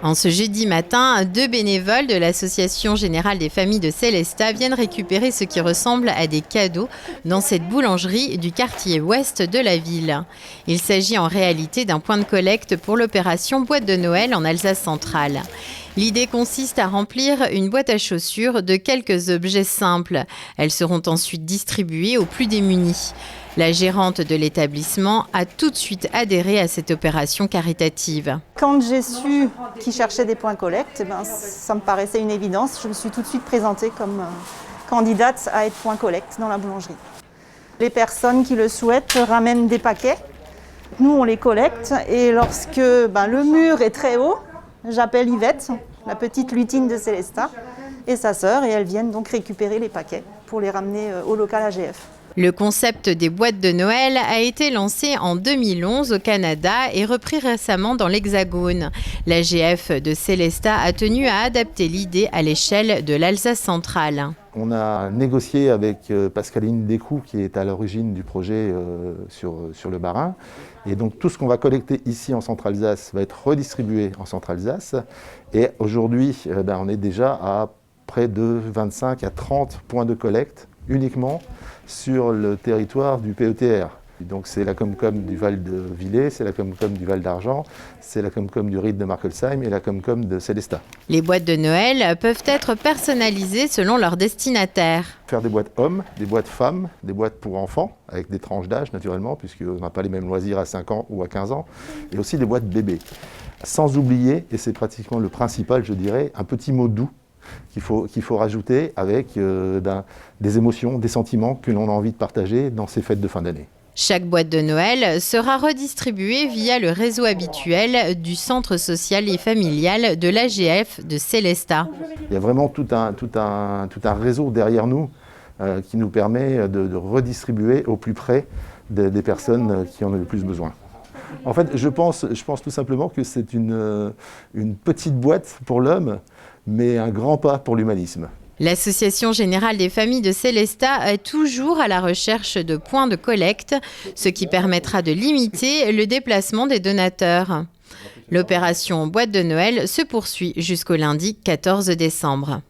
En ce jeudi matin, 2 bénévoles de l'Association Générale des Familles de Sélestat viennent récupérer ce qui ressemble à des cadeaux dans cette boulangerie du quartier ouest de la ville. Il s'agit en réalité d'un point de collecte pour l'opération Boîte de Noël en Alsace centrale. L'idée consiste à remplir une boîte à chaussures de quelques objets simples. Elles seront ensuite distribuées aux plus démunis. La gérante de l'établissement a tout de suite adhéré à cette opération caritative. Quand j'ai su qu'ils cherchaient des points collecte, ça me paraissait une évidence. Je me suis tout de suite présentée comme candidate à être point collecte dans la boulangerie. Les personnes qui le souhaitent ramènent des paquets. Nous, on les collecte et lorsque le mur est très haut, j'appelle Yvette, la petite lutine de Sélestat, et sa sœur, et elles viennent donc récupérer les paquets pour les ramener au local AGF. Le concept des boîtes de Noël a été lancé en 2011 au Canada et repris récemment dans l'Hexagone. L'AGF de Sélestat a tenu à adapter l'idée à l'échelle de l'Alsace centrale. On a négocié avec Pascaline Descoux, qui est à l'origine du projet sur le Bas-Rhin. Et donc tout ce qu'on va collecter ici en Centre-Alsace va être redistribué en Centre-Alsace. Et aujourd'hui, on est déjà à près de 25 à 30 points de collecte uniquement sur le territoire du PETR. Donc c'est la Comcom du Val de Villers, c'est la Comcom du Val d'Argent, c'est la Comcom du Ried de Markelsheim et la Comcom de Sélestat. Les boîtes de Noël peuvent être personnalisées selon leur destinataire. Faire des boîtes hommes, des boîtes femmes, des boîtes pour enfants, avec des tranches d'âge naturellement, puisqu'on n'a pas les mêmes loisirs à 5 ans ou à 15 ans, et aussi des boîtes bébés. Sans oublier, et c'est pratiquement le principal je dirais, un petit mot doux qu'il faut rajouter avec des émotions, des sentiments que l'on a envie de partager dans ces fêtes de fin d'année. Chaque boîte de Noël sera redistribuée via le réseau habituel du centre social et familial de l'AGF de Sélestat. Il y a vraiment tout un réseau derrière nous qui nous permet de redistribuer au plus près des personnes qui en ont le plus besoin. En fait, je pense tout simplement que c'est une petite boîte pour l'homme, mais un grand pas pour l'humanisme. L'Association Générale des Familles de Sélestat est toujours à la recherche de points de collecte, ce qui permettra de limiter le déplacement des donateurs. L'opération Boîte de Noël se poursuit jusqu'au lundi 14 décembre.